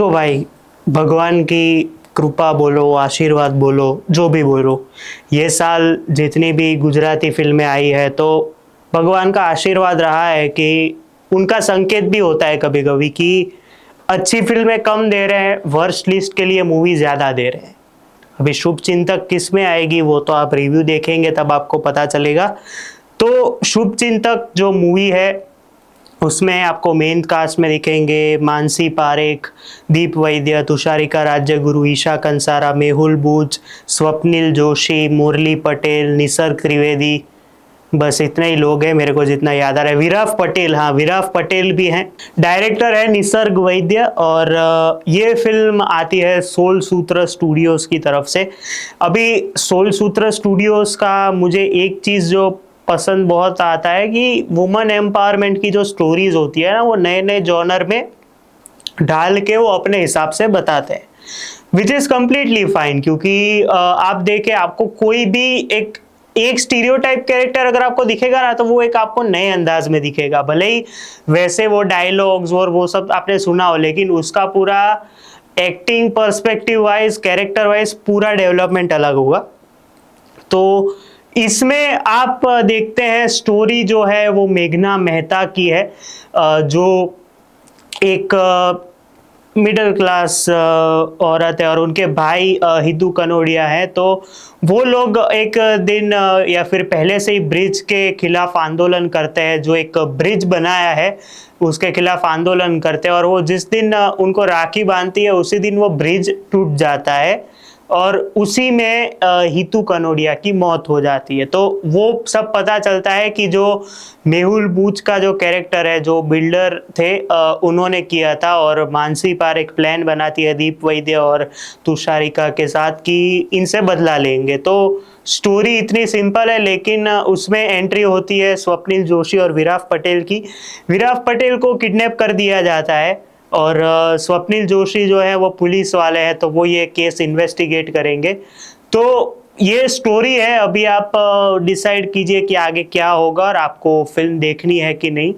देखो भाई, भगवान की कृपा बोलो, आशीर्वाद बोलो, जो भी बोलो, ये साल जितनी भी गुजराती फिल्में आई है तो भगवान का आशीर्वाद रहा है कि उनका संकेत भी होता है कभी कभी कि अच्छी फिल्में कम दे रहे हैं, वर्स्ट लिस्ट के लिए मूवी ज्यादा दे रहे हैं। अभी शुभ चिंतक किस में आएगी वो तो आप रिव्यू देखेंगे तब आपको पता चलेगा। तो शुभ चिंतक जो मूवी है उसमें आपको मेन कास्ट में दिखेंगे मानसी पारेख, दीप वैद्य, तुषारिका राज्यगुरु, ईशा कंसारा, मेहुल बूच, स्वप्निल जोशी, मुरली पटेल, निसर्ग त्रिवेदी। बस इतने ही लोग हैं मेरे को जितना याद आ रहा है। विराफ पटेल, हाँ विराफ पटेल भी हैं। डायरेक्टर है निसर्ग वैद्य और ये फिल्म आती है सोल सूत्र स्टूडियोज की तरफ से। अभी सोल सूत्र स्टूडियोज का मुझे एक चीज़ जो पसंद बहुत आता है कि वुमेन एम्पावरमेंट की जो स्टोरीज होती है ना, वो नए नए जॉनर में ढाल के वो अपने हिसाब से बताते हैं, विच इज कम्प्लीटली फाइन। क्योंकि आप देखें, आपको कोई भी एक स्टीरियोटाइप कैरेक्टर अगर आपको दिखेगा ना तो वो एक आपको नए अंदाज में दिखेगा। भले ही वैसे वो डायलॉग्स और वो सब आपने सुना हो, लेकिन उसका पूरा acting perspective wise, character wise पूरा डेवलपमेंट अलग होगा। तो इसमें आप देखते हैं स्टोरी जो है वो मेघना मेहता की है, जो एक मिडिल क्लास औरत है और उनके भाई हितू कनोडिया है। तो वो लोग एक दिन या फिर पहले से ही ब्रिज के खिलाफ आंदोलन करते हैं, जो एक ब्रिज बनाया है उसके खिलाफ आंदोलन करते हैं। और वो जिस दिन उनको राखी बांधती है उसी दिन वो ब्रिज टूट जाता है और उसी में हितू कनोडिया की मौत हो जाती है। तो वो सब पता चलता है कि जो मेहुल बूच का जो कैरेक्टर है, जो बिल्डर थे, उन्होंने किया था। और मानसी पारेख प्लान बनाती है दीप वैद्य और तुषारिका के साथ कि इनसे बदला लेंगे। तो स्टोरी इतनी सिंपल है, लेकिन उसमें एंट्री होती है स्वप्निल जोशी और विराफ पटेल की। विराफ पटेल को किडनैप कर दिया जाता है और स्वप्निल जोशी जो है वो पुलिस वाले हैं, तो वो ये केस इन्वेस्टिगेट करेंगे। तो ये स्टोरी है। अभी आप डिसाइड कीजिए कि आगे क्या होगा और आपको फिल्म देखनी है कि नहीं।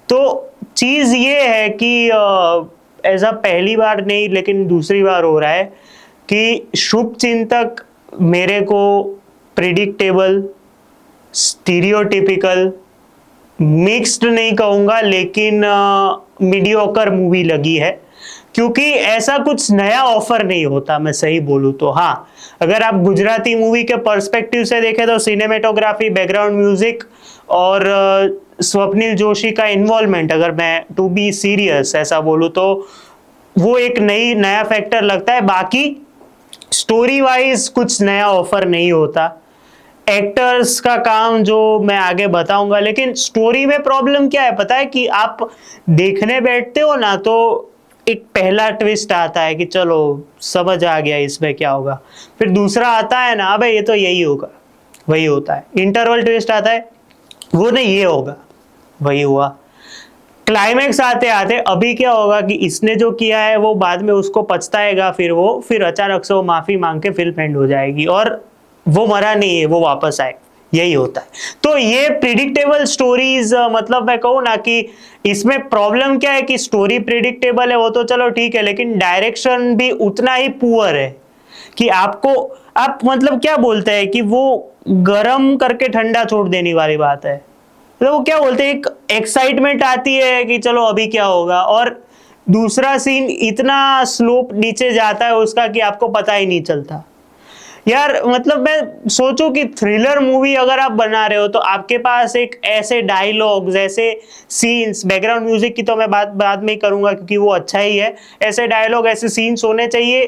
तो चीज़ ये है कि ऐसा पहली बार नहीं लेकिन दूसरी बार हो रहा है कि शुभ चिंतक मेरे को प्रिडिक्टेबल, स्टीरियोटिपिकल, मिक्स्ड नहीं कहूँगा लेकिन मीडियोकर मूवी लगी है। क्योंकि ऐसा कुछ नया ऑफर नहीं होता, मैं सही बोलूँ तो। हाँ, अगर आप गुजराती मूवी के पर्सपेक्टिव से देखें तो सिनेमेटोग्राफी, बैकग्राउंड म्यूजिक और स्वप्निल जोशी का इन्वॉल्वमेंट, अगर मैं टू बी सीरियस ऐसा बोलूँ तो वो एक नया फैक्टर लगता है। बाकी स्टोरी वाइज कुछ नया ऑफर नहीं होता। एक्टर्स का काम जो मैं आगे बताऊंगा, लेकिन स्टोरी में प्रॉब्लम क्या है पता है कि आप देखने बैठते हो ना तो एक पहला ट्विस्ट आता है कि चलो समझ आ गया इसमें क्या होगा। फिर दूसरा आता है ना, अबे ये तो यही होगा, वही होता है। इंटरवल ट्विस्ट आता है, वो नहीं ये होगा, वही हुआ। क्लाइमेक्स आते आते अभी क्या होगा कि इसने जो किया है वो बाद में उसको पछताएगा, फिर अचानक से वो माफी मांग के फिल्म एंड हो जाएगी और वो मरा नहीं है, वो वापस आए, यही होता है। तो ये प्रिडिक्टेबल स्टोरीज, मतलब मैं कहूँ ना कि इसमें प्रॉब्लम क्या है कि स्टोरी प्रिडिक्टेबल है वो तो चलो ठीक है, लेकिन डायरेक्शन भी उतना ही पुअर है कि आप मतलब क्या बोलते हैं कि वो गरम करके ठंडा छोड़ देने वाली बात है। तो वो क्या बोलते हैं, एक एक्साइटमेंट आती है कि चलो अभी क्या होगा, और दूसरा सीन इतना स्लोप नीचे जाता है उसका कि आपको पता ही नहीं चलता। यार मतलब मैं सोचूं कि थ्रिलर मूवी अगर आप बना रहे हो तो आपके पास एक ऐसे डायलॉग्स, ऐसे सीन्स, बैकग्राउंड म्यूजिक की तो मैं बात बाद में ही करूंगा क्योंकि वो अच्छा ही है, ऐसे डायलॉग, ऐसे सीन्स होने चाहिए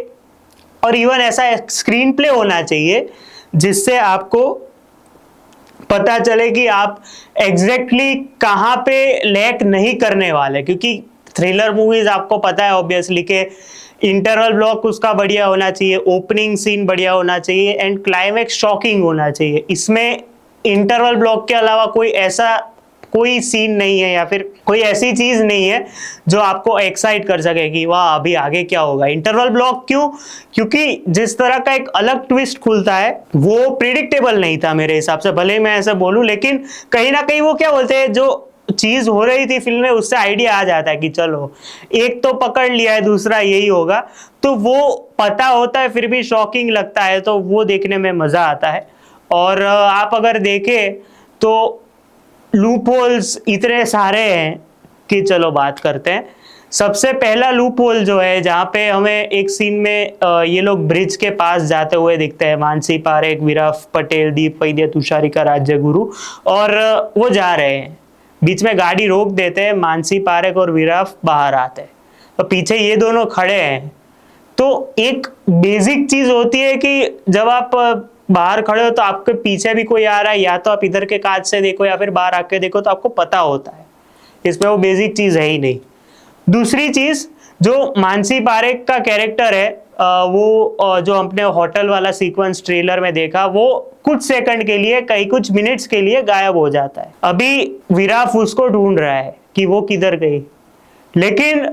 और इवन ऐसा स्क्रीन प्ले होना चाहिए जिससे आपको पता चले कि आप एग्जैक्टली कहाँ पे लैक नहीं करने वाले। क्योंकि थ्रिलर मूवीज आपको पता है ऑब्वियसली के इंटरवल ब्लॉक उसका बढ़िया होना चाहिए, ओपनिंग सीन बढ़िया होना चाहिए एंड क्लाइमेक्स शॉकिंग होना चाहिए। इसमें इंटरवल ब्लॉक के अलावा कोई सीन नहीं है या फिर कोई ऐसी चीज नहीं है जो आपको एक्साइट कर सके कि वाह अभी आगे क्या होगा। इंटरवल ब्लॉक क्यों? क्योंकि जिस तरह का एक अलग ट्विस्ट खुलता है वो प्रिडिक्टेबल नहीं था मेरे हिसाब से, भले मैं ऐसा बोलूं, लेकिन कहीं ना कहीं वो क्या बोलते हैं, जो चीज हो रही थी फिल्म में उससे आइडिया आ जाता है कि चलो एक तो पकड़ लिया है, दूसरा यही होगा, तो वो पता होता है फिर भी शॉकिंग लगता है, तो वो देखने में मजा आता है। और आप अगर देखें तो लूप होल्स इतने सारे हैं कि चलो बात करते हैं। सबसे पहला लूप होल जो है, जहाँ पे हमें एक सीन में ये लोग ब्रिज के पास जाते हुए दिखते हैं, मानसी पारेख, विराट पटेल, दीप वैद्य, तुषारिका राज्यगुरु, और वो जा रहे हैं, बीच में गाड़ी रोक देते हैं, मानसी पारेख और विराट बाहर आते हैं, तो पीछे ये दोनों खड़े हैं। तो एक बेसिक चीज होती है कि जब आप बाहर खड़े हो तो आपके पीछे भी कोई आ रहा है, या तो आप इधर के कांच से देखो या फिर बाहर आके देखो, तो आपको पता होता है। इसमें वो बेसिक चीज है ही नहीं। दूसरी चीज, जो मानसी पारेख का कैरेक्टर है, वो जो हमने होटल वाला सीक्वेंस ट्रेलर में देखा, वो कुछ सेकंड के लिए, कई कुछ मिनट्स के लिए गायब हो जाता है। अभी विराट उसको ढूंढ रहा है कि वो किधर गई, लेकिन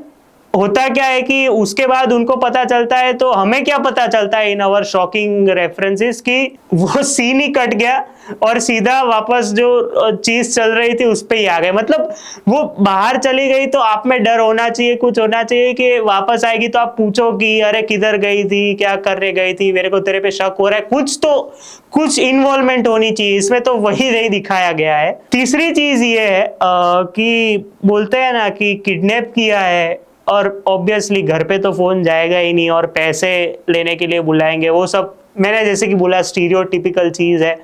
होता क्या है कि उसके बाद उनको पता चलता है, तो हमें क्या पता चलता है इन अवर शॉकिंग रेफरेंसेस कि वो सीन ही कट गया और सीधा वापस जो चीज चल रही थी उस पे ही आ गए। मतलब वो बाहर चली गई तो आप में डर होना चाहिए, कुछ होना चाहिए कि वापस आएगी तो आप पूछो कि अरे किधर गई थी, क्या करने गई थी, मेरे को तेरे पे शक हो रहा है, कुछ तो कुछ इन्वॉल्वमेंट होनी चाहिए। इसमें तो वही नहीं दिखाया गया है। तीसरी चीज ये है कि बोलते हैं ना कि किडनैप किया है, और ऑब्वियसली घर पे तो फोन जाएगा ही नहीं, और पैसे लेने के लिए बुलाएंगे, वो सब मैंने जैसे कि बोला स्टीरियोटिपिकल चीज है।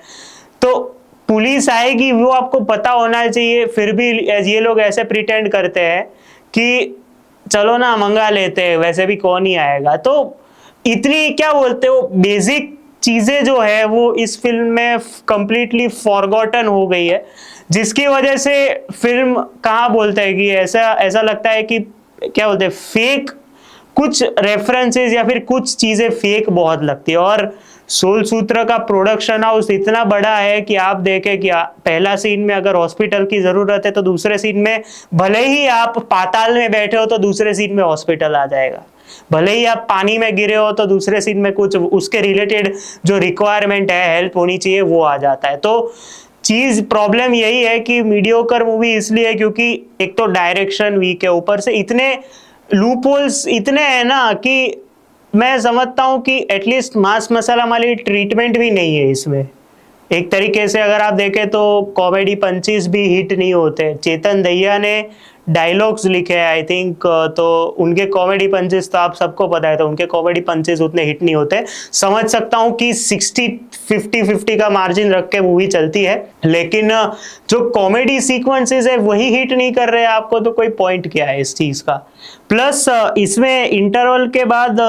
तो पुलिस आएगी वो आपको पता होना चाहिए, फिर भी ये लोग ऐसे प्रिटेंड करते हैं कि चलो ना मंगा लेते हैं, वैसे भी कौन ही आएगा। तो इतनी क्या बोलते हो बेसिक चीजें जो है वो इस फिल्म में कंप्लीटली फॉरगॉटन हो गई है, जिसकी वजह से फिल्म कहाँ बोलते हैं कि ऐसा ऐसा लगता है कि क्या बोलते हैं फेक, कुछ रेफरेंसेस या फिर कुछ चीजें फेक बहुत लगती है। और सोल सूत्र का प्रोडक्शन हाउस इतना बड़ा है कि आप देखें कि पहला सीन में अगर हॉस्पिटल की जरूरत है तो दूसरे सीन में भले ही आप पाताल में बैठे हो तो दूसरे सीन में हॉस्पिटल आ जाएगा, भले ही आप पानी में गिरे हो तो दूसरे सीन में कुछ उसके रिलेटेड जो रिक्वायरमेंट है, हेल्प होनी चाहिए, वो आ जाता है। तो चीज प्रॉब्लम यही है कि मीडियोकर मूवी इसलिए है क्योंकि एक तो डायरेक्शन वीक है, ऊपर से इतने लूपहोल्स इतने हैं ना कि मैं समझता हूं कि एटलीस्ट मास मसाला वाली ट्रीटमेंट भी नहीं है इसमें। एक तरीके से अगर आप देखें तो कॉमेडी पंचेस भी हिट नहीं होते। चेतन दहिया ने डायलॉग्स लिखे हैं आई थिंक, तो उनके कॉमेडी पंचेस तो आप सबको पता है, तो उनके कॉमेडी पंचेस उतने हिट नहीं होते। समझ सकता हूं कि 60-50-50 का मार्जिन रख के मूवी चलती है, लेकिन जो कॉमेडी सीक्वेंसेस है वही हिट नहीं कर रहे आपको, तो कोई पॉइंट क्या है इस चीज का। प्लस इसमें इंटरवल के बाद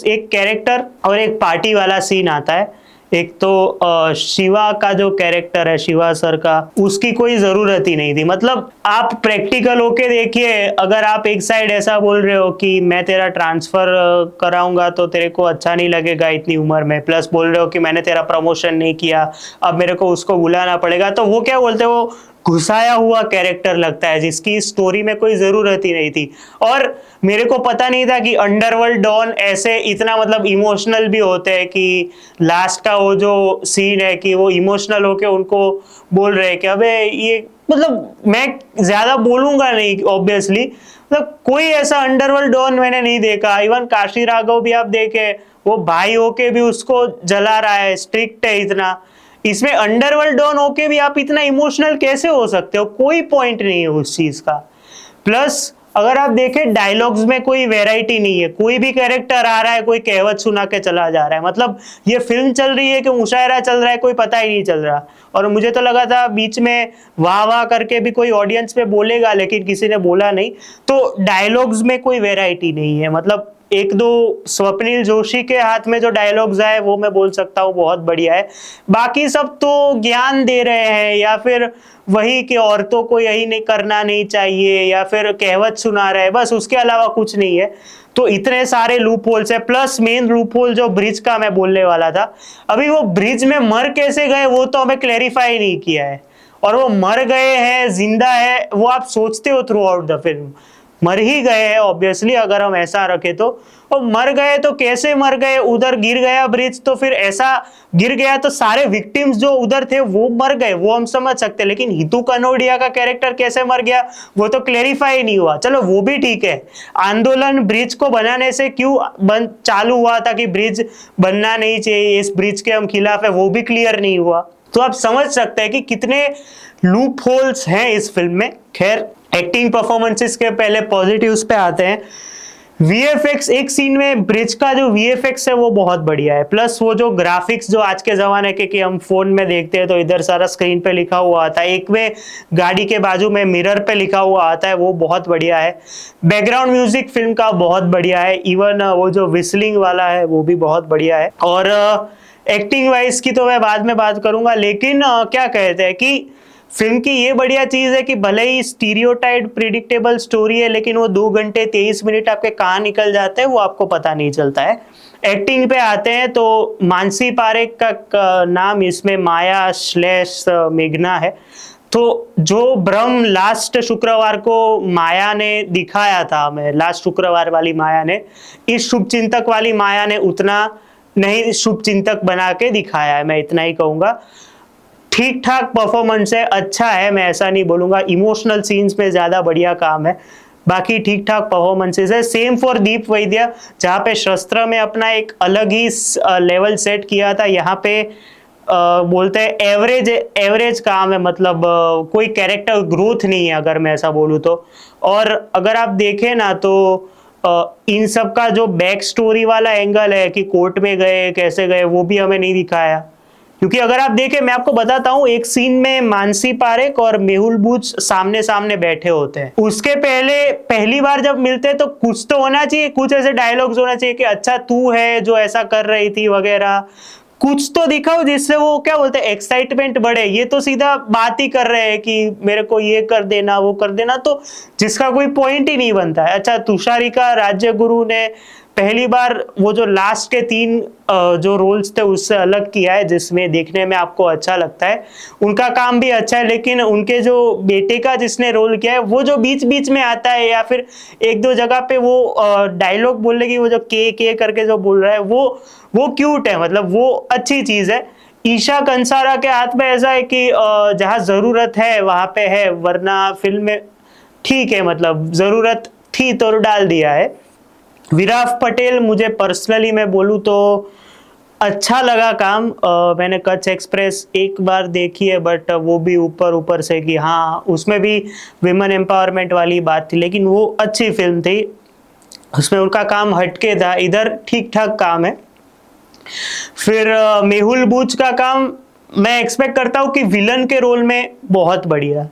एक कैरेक्टर और एक पार्टी वाला सीन आता है। एक तो शिवा का जो कैरेक्टर है, शिवा सर का, उसकी कोई जरूरत ही नहीं थी। मतलब आप प्रैक्टिकल होके देखिए, अगर आप एक साइड ऐसा बोल रहे हो कि मैं तेरा ट्रांसफर कराऊंगा तो तेरे को अच्छा नहीं लगेगा इतनी उम्र में, प्लस बोल रहे हो कि मैंने तेरा प्रमोशन नहीं किया, अब मेरे को उसको बुलाना पड़ेगा, तो वो क्या बोलते हो, घुसाया हुआ कैरेक्टर लगता है जिसकी स्टोरी में कोई जरूरत ही नहीं थी। और मेरे को पता नहीं था कि अंडरवर्ल्ड डॉन ऐसे इतना मतलब इमोशनल भी होते हैं कि लास्ट का वो जो सीन है कि वो इमोशनल होके उनको बोल रहे हैं कि अबे ये, मतलब मैं ज्यादा बोलूंगा नहीं ऑब्वियसली, मतलब कोई ऐसा अंडरवर्ल्ड डॉन मैंने नहीं देखा। इवन काशी राघव भी आप देखे, वो भाई होके भी उसको जला रहा है, स्ट्रिक्ट है इतना। इसमें अंडरवर्ल्ड डॉन होके भी आप इतना इमोशनल कैसे हो सकते हो, कोई पॉइंट नहीं है उस चीज का। प्लस अगर आप देखें डायलॉग्स में कोई वैरायटी नहीं है, कोई भी कैरेक्टर आ रहा है कोई कहवत सुना के चला जा रहा है। मतलब ये फिल्म चल रही है कि मुशायरा चल रहा है कोई पता ही नहीं चल रहा। और मुझे तो लगा था बीच में वाह वाह करके भी कोई ऑडियंस में बोलेगा, लेकिन किसी ने बोला नहीं। तो डायलॉग्स में कोई वैरायटी नहीं है। मतलब एक दो स्वप्निल जोशी के हाथ में जो डायलॉग्स आए वो मैं बोल सकता हूँ बहुत बढ़िया है, बाकी सब तो ज्ञान दे रहे हैं या फिर वही कि औरतों को यही नहीं करना नहीं चाहिए या फिर कहवत सुना रहे, बस उसके अलावा कुछ नहीं है। तो इतने सारे लूप होल्स है। प्लस मेन लूप होल जो ब्रिज का मैं बोलने वाला था, अभी वो ब्रिज में मर कैसे गए वो तो हमें क्लैरिफाई नहीं किया है। और वो मर गए हैं जिंदा है वो आप सोचते हो थ्रू आउट द फिल्म, मर ही गए हैं ऑब्वियसली, अगर हम ऐसा रखे तो। और मर गए तो कैसे मर गए, उधर गिर गया ब्रिज तो फिर ऐसा गिर गया तो सारे विक्टिम्स जो उधर थे वो मर गए, वो हम समझ सकते हैं, लेकिन हितू कनोडिया का कैरेक्टर कैसे मर गया वो तो क्लेरिफाई नहीं हुआ। चलो वो भी ठीक है, आंदोलन ब्रिज को बनाने से क्यों चालू हुआ था कि ब्रिज बनना नहीं चाहिए, इस ब्रिज के हम खिलाफ है, वो भी क्लियर नहीं हुआ। तो आप समझ सकते हैं कि कितने लूप होल्स हैं इस फिल्म में। खैर, एक्टिंग परफॉर्मेंसेस के पहले पॉजिटिव्स पे आते हैं। VFX, एक सीन में ब्रिज का जो VFX है वो बहुत बढ़िया है, प्लस वो जो ग्राफिक्स जो आज के जमाने के कि हम फोन में देखते हैं तो इधर सारा स्क्रीन पे लिखा हुआ आता है, एक में गाड़ी के बाजू में मिरर पे लिखा हुआ आता है, वो बहुत बढ़िया है। बैकग्राउंड म्यूजिक फिल्म का बहुत बढ़िया है, इवन वो जो विस्लिंग वाला है वो भी बहुत बढ़िया है। और एक्टिंग वाइज की तो मैं बाद में बात करूंगा, लेकिन क्या कहते हैं कि फिल्म की ये बढ़िया चीज है कि भले ही स्टीरियोटाइप प्रिडिक्टेबल स्टोरी है, लेकिन वो 2 घंटे 23 मिनट आपके कहाँ निकल जाते हैं वो आपको पता नहीं चलता है। एक्टिंग पे आते हैं तो मानसी पारेख का नाम इसमें माया / मेघना है। तो जो भ्रम लास्ट शुक्रवार को माया ने दिखाया था, मैं लास्ट शुक्रवार वाली माया ने, इस शुभचिंतक वाली माया ने उतना नहीं शुभचिंतक बना के दिखाया है, मैं इतना ही कहूंगा। ठीक ठाक परफॉर्मेंस है, अच्छा है, मैं ऐसा नहीं बोलूंगा, इमोशनल सीन्स में ज्यादा बढ़िया काम है, बाकी ठीक ठाक परफॉर्मेंसेस है। सेम फॉर दीप वैद्य, जहाँ पे शस्त्र में अपना एक अलग ही लेवल सेट किया था, यहाँ पे बोलते हैं एवरेज काम है, मतलब कोई कैरेक्टर ग्रोथ नहीं है अगर मैं ऐसा बोलूँ तो। और अगर आप देखें ना तो इन सब का जो बैक स्टोरी वाला एंगल है कि कोर्ट में गए कैसे गए वो भी हमें नहीं दिखाया, क्योंकि अगर आप देखें, मैं आपको बताता हूं, एक सीन में मानसी पारेख और मेहुल बूच सामने सामने बैठे होते हैं, उसके पहले पहली बार जब मिलते हैं तो कुछ तो होना चाहिए, कुछ ऐसे डायलॉग्स होना चाहिए कि अच्छा तू है जो ऐसा कर रही थी वगैरह, कुछ तो दिखाओ जिससे वो क्या बोलते हैं एक्साइटमेंट बढ़े। ये तो सीधा बात ही कर रहे हैं कि मेरे को ये कर देना वो कर देना, तो जिसका कोई पॉइंट ही नहीं बनता है। अच्छा, तुषारिका राज्यगुरु ने पहली बार वो जो लास्ट के 3 जो रोल्स थे उससे अलग किया है, जिसमें देखने में आपको अच्छा लगता है, उनका काम भी अच्छा है, लेकिन उनके जो बेटे का जिसने रोल किया है वो जो बीच बीच में आता है या फिर 1-2 जगह पे वो डायलॉग बोलने की वो जो के करके जो बोल रहा है वो क्यूट है, मतलब वो अच्छी चीज है। ईशा कंसारा के हाथ में ऐसा है कि जहाँ जरूरत है वहां पे है, वरना फिल्म में ठीक है, मतलब जरूरत थी तो डाल दिया है। विराफ पटेल, मुझे पर्सनली मैं बोलूँ तो अच्छा लगा काम। मैंने कच्छ एक्सप्रेस एक बार देखी है, बट वो भी ऊपर से कि हाँ उसमें भी विमेन एम्पावरमेंट वाली बात थी, लेकिन वो अच्छी फिल्म थी, उसमें उनका काम हटके था, इधर ठीक ठाक काम है। फिर मेहुल बूच का काम मैं एक्सपेक्ट करता हूँ कि विलन के रोल में बहुत बढ़िया,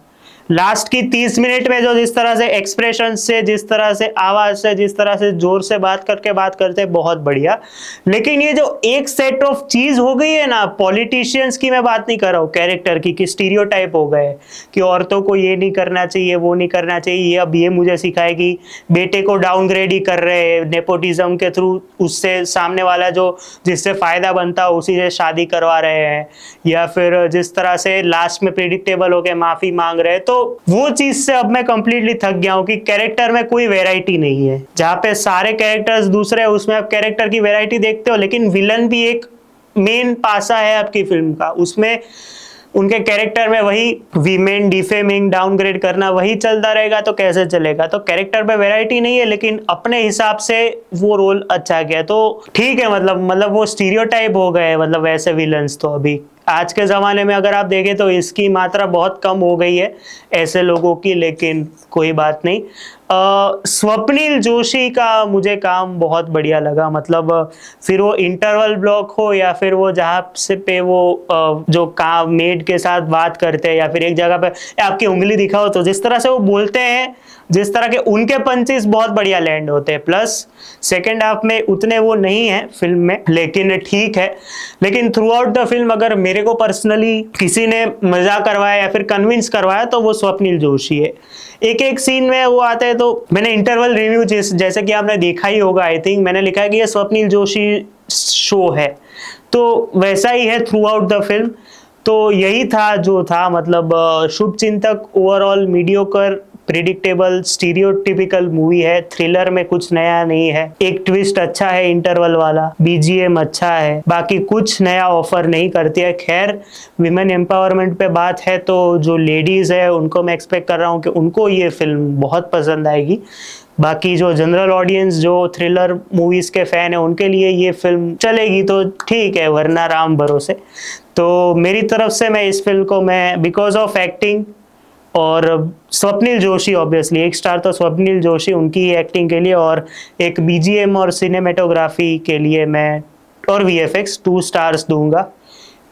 लास्ट की 30 मिनट में जो जिस तरह से एक्सप्रेशन से, जिस तरह से आवाज से, जिस तरह से जोर से बात करते हैं, बहुत बढ़िया। लेकिन ये जो एक सेट ऑफ चीज हो गई है ना, पॉलिटिशियंस की मैं बात नहीं कर रहा हूँ, कैरेक्टर की, कि स्टीरियोटाइप हो गए कि औरतों को ये नहीं करना चाहिए वो नहीं करना चाहिए, ये अब ये मुझे सिखाएगी, बेटे को डाउनग्रेड ही कर रहे हैं नेपोटिज्म के थ्रू, उससे सामने वाला जो जिससे फायदा बनता हो उसी से शादी करवा रहे हैं, या फिर जिस तरह से लास्ट में प्रिडिक्टेबल होकर माफी मांग रहे हैं, तो वो चीज से अब मैं कंप्लीटली थक गया हूं कि कैरेक्टर में कोई वैरायटी नहीं है। जहां पे सारे कैरेक्टर्स दूसरे, उसमें आप कैरेक्टर की वैरायटी देखते हो, लेकिन विलन भी एक मेन पासा है आपकी फिल्म का, उसमें उनके कैरेक्टर में वही वीमेन डिफेमिंग, डाउनग्रेड करना वही चलता रहेगा तो कैसे चलेगा। तो कैरेक्टर में वैरायटी नहीं है, लेकिन अपने हिसाब से वो रोल अच्छा किया, तो ठीक है, मतलब वो स्टीरियोटाइप हो गए, मतलब वैसे विलन्स तो अभी आज के ज़माने में अगर आप देखें तो इसकी मात्रा बहुत कम हो गई है ऐसे लोगों की, लेकिन कोई बात नहीं। स्वप्निल जोशी का मुझे काम बहुत बढ़िया लगा, मतलब फिर वो इंटरवल ब्लॉक हो या फिर वो जहाँ से पे वो जो काम मेड के साथ बात करते हैं, या फिर एक जगह पे आपकी उंगली दिखाओ, तो जिस तरह से वो बोलते हैं, जिस तरह के उनके पंचेस बहुत बढ़िया लैंड होते हैं। प्लस सेकेंड हाफ में उतने वो नहीं है फिल्म में, लेकिन ठीक है। लेकिन थ्रू आउट द फिल्म अगर मेरे को पर्सनली किसी ने मजा करवाया या फिर कन्विंस करवाया तो वो स्वप्निल जोशी है। एक सीन में वो आते हैं, तो मैंने इंटरवल रिव्यू जैसे कि आपने देखा ही होगा, आई थिंक मैंने लिखा है कि ये स्वप्निल जोशी शो है, तो वैसा ही है थ्रू आउट द फिल्म। तो यही था जो था, मतलब शुभचिंतक overall mediocre predictable stereotypical movie है, थ्रिलर में कुछ नया नहीं है। एक ट्विस्ट अच्छा है इंटरवल वाला, बीजीएम अच्छा है, बाकी कुछ नया ऑफर नहीं करती है। खैर, विमेन एम्पावरमेंट पे बात है तो जो लेडीज है उनको मैं एक्सपेक्ट कर रहा हूँ कि उनको ये फिल्म बहुत पसंद आएगी। बाकी जो जनरल ऑडियंस, जो थ्रिलर मूवीज के फैन है, उनके लिए ये फिल्म चलेगी तो ठीक है, वरना राम भरोसे। तो मेरी तरफ से मैं इस फिल्म को मैं बिकॉज ऑफ एक्टिंग और स्वप्निल जोशी, ऑब्वियसली एक स्टार तो स्वप्निल जोशी, उनकी एक्टिंग के लिए और एक बीजीएम और सिनेमेटोग्राफी के लिए मैं और वीएफएक्स 2 स्टार्स दूंगा।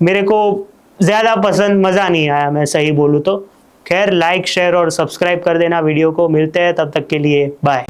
मेरे को ज़्यादा पसंद मज़ा नहीं आया, मैं सही बोलूँ तो। खैर, लाइक शेयर और सब्सक्राइब कर देना वीडियो को। मिलते हैं, तब तक के लिए बाय।